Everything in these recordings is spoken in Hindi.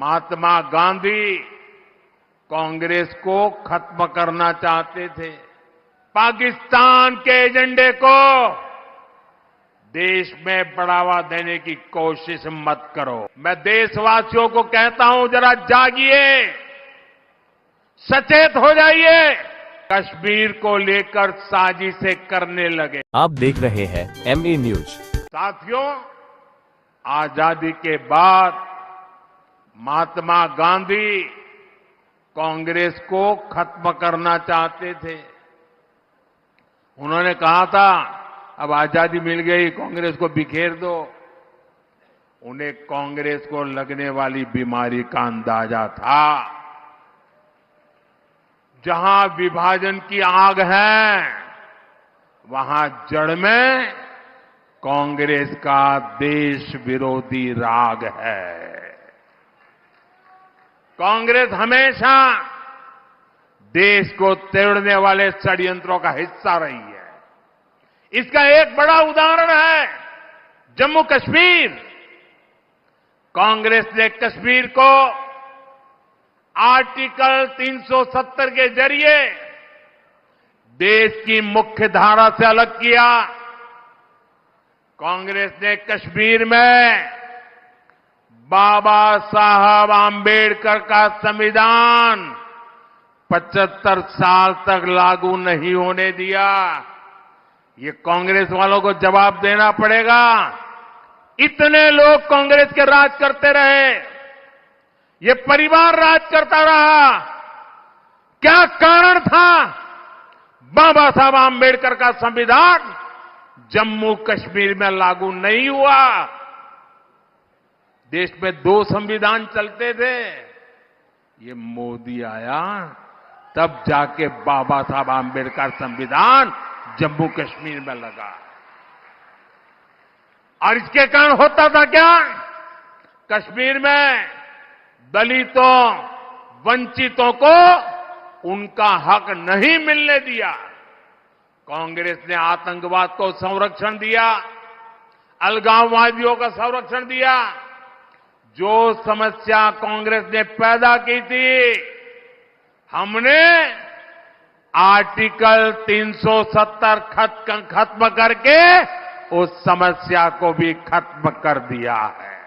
महात्मा गांधी कांग्रेस को खत्म करना चाहते थे। पाकिस्तान के एजेंडे को देश में बढ़ावा देने की कोशिश मत करो। मैं देशवासियों को कहता हूं, जरा जागिए, सचेत हो जाइए। कश्मीर को लेकर साजिशें करने लगे। आप देख रहे हैं MA न्यूज। साथियों, आजादी के बाद महात्मा गांधी कांग्रेस को खत्म करना चाहते थे। उन्होंने कहा था, अब आजादी मिल गई, कांग्रेस को बिखेर दो। उन्हें कांग्रेस को लगने वाली बीमारी का अंदाजा था। जहां विभाजन की आग है, वहां जड़ में कांग्रेस का देश विरोधी राग है। कांग्रेस हमेशा देश को तोड़ने वाले षड्यंत्रों का हिस्सा रही है। इसका एक बड़ा उदाहरण है जम्मू कश्मीर। कांग्रेस ने कश्मीर को आर्टिकल 370 के जरिए देश की मुख्य धारा से अलग किया। कांग्रेस ने कश्मीर में बाबा साहब आंबेडकर का संविधान 75 साल तक लागू नहीं होने दिया। ये कांग्रेस वालों को जवाब देना पड़ेगा। इतने लोग कांग्रेस के राज करते रहे, ये परिवार राज करता रहा। क्या कारण था बाबा साहब आंबेडकर का संविधान जम्मू कश्मीर में लागू नहीं हुआ? देश में 2 संविधान चलते थे। ये मोदी आया तब जाके बाबा साहब आंबेडकर संविधान जम्मू कश्मीर में लगा। और इसके कारण होता था क्या? कश्मीर में दलितों, वंचितों को उनका हक नहीं मिलने दिया। कांग्रेस ने आतंकवाद को संरक्षण दिया, अलगाववादियों का संरक्षण दिया। जो समस्या कांग्रेस ने पैदा की थी, हमने आर्टिकल 370 खत्म करके उस समस्या को भी खत्म कर दिया है।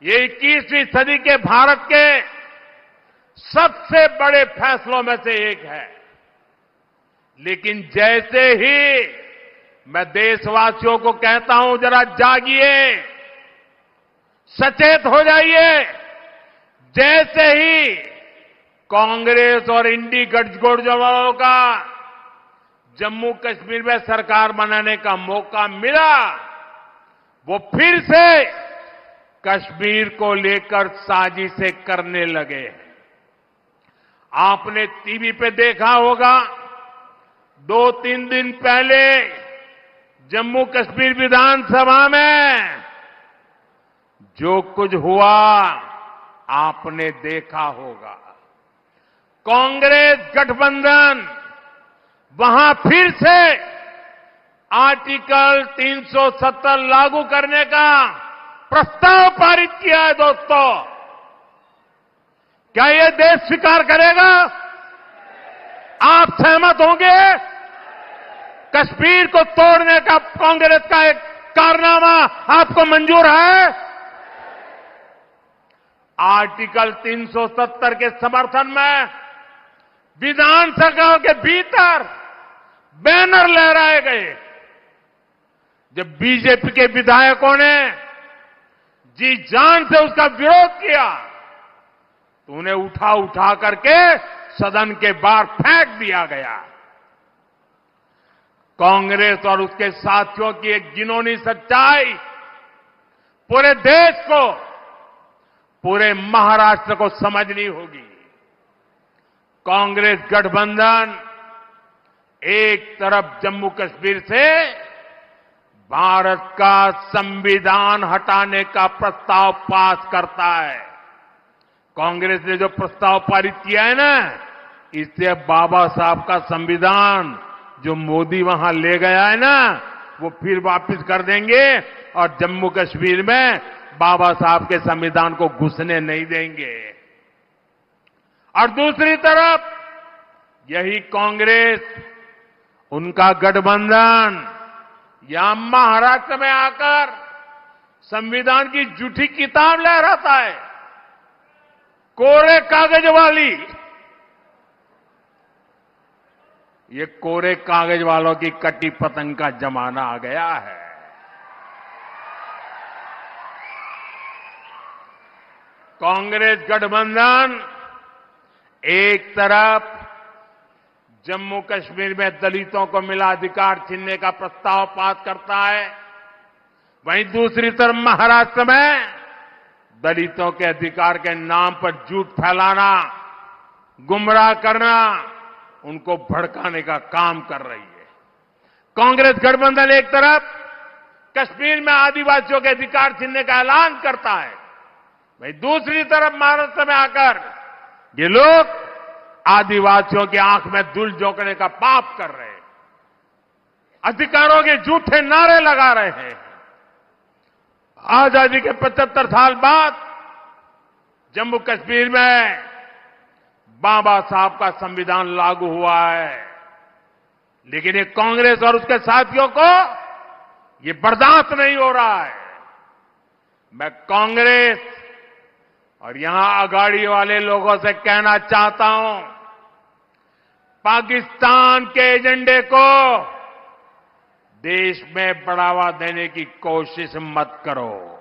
ये 21वीं सदी के भारत के सबसे बड़े फैसलों में से एक है। लेकिन जैसे ही मैं देशवासियों को कहता हूं, जरा जागिए, सचेत हो जाइए। जैसे ही कांग्रेस और इंडी गठजोड़ का जम्मू कश्मीर में सरकार बनाने का मौका मिला, वो फिर से कश्मीर को लेकर साजिशें करने लगे। आपने टीवी पे देखा होगा, 2-3 दिन पहले जम्मू कश्मीर विधानसभा में जो कुछ हुआ आपने देखा होगा। कांग्रेस गठबंधन वहां फिर से आर्टिकल 370 लागू करने का प्रस्ताव पारित किया है। दोस्तों, क्या यह देश स्वीकार करेगा? आप सहमत होंगे? कश्मीर को तोड़ने का कांग्रेस का एक कारनामा आपको मंजूर है? आर्टिकल 370 के समर्थन में विधानसभा के भीतर बैनर लहराए गए। जब बीजेपी के विधायकों ने जी जान से उसका विरोध किया, तो उन्हें उठा करके सदन के बाहर फेंक दिया गया। कांग्रेस और उसके साथियों की एक घिनौनी सच्चाई पूरे देश को, पूरे महाराष्ट्र को समझनी होगी। कांग्रेस गठबंधन एक तरफ जम्मू कश्मीर से भारत का संविधान हटाने का प्रस्ताव पास करता है। कांग्रेस ने जो प्रस्ताव पारित किया है ना, इससे बाबा साहब का संविधान जो मोदी वहां ले गया है ना, वो फिर वापस कर देंगे और जम्मू कश्मीर में बाबा साहब के संविधान को घुसने नहीं देंगे। और दूसरी तरफ यही कांग्रेस, उनका गठबंधन यहां महाराष्ट्र में आकर संविधान की झूठी किताब लहराता है, कोरे कागज वाली। ये कोरे कागज वालों की कटी पतंग का जमाना आ गया है। कांग्रेस गठबंधन एक तरफ जम्मू कश्मीर में दलितों को मिला अधिकार छीनने का प्रस्ताव पास करता है, वहीं दूसरी तरफ महाराष्ट्र में दलितों के अधिकार के नाम पर झूठ फैलाना, गुमराह करना, उनको भड़काने का काम कर रही है। कांग्रेस गठबंधन एक तरफ कश्मीर में आदिवासियों के अधिकार छीनने का ऐलान करता है, वहीं दूसरी तरफ महाराष्ट्र में आकर ये लोग आदिवासियों की आंख में धूल झोंकने का पाप कर रहे हैं, अधिकारों के झूठे नारे लगा रहे हैं। आजादी के 75 साल बाद जम्मू कश्मीर में बाबा साहब का संविधान लागू हुआ है, लेकिन ये कांग्रेस और उसके साथियों को ये बर्दाश्त नहीं हो रहा है। मैं कांग्रेस और यहां अगाड़ी वाले लोगों से कहना चाहता हूं, पाकिस्तान के एजेंडे को देश में बढ़ावा देने की कोशिश मत करो।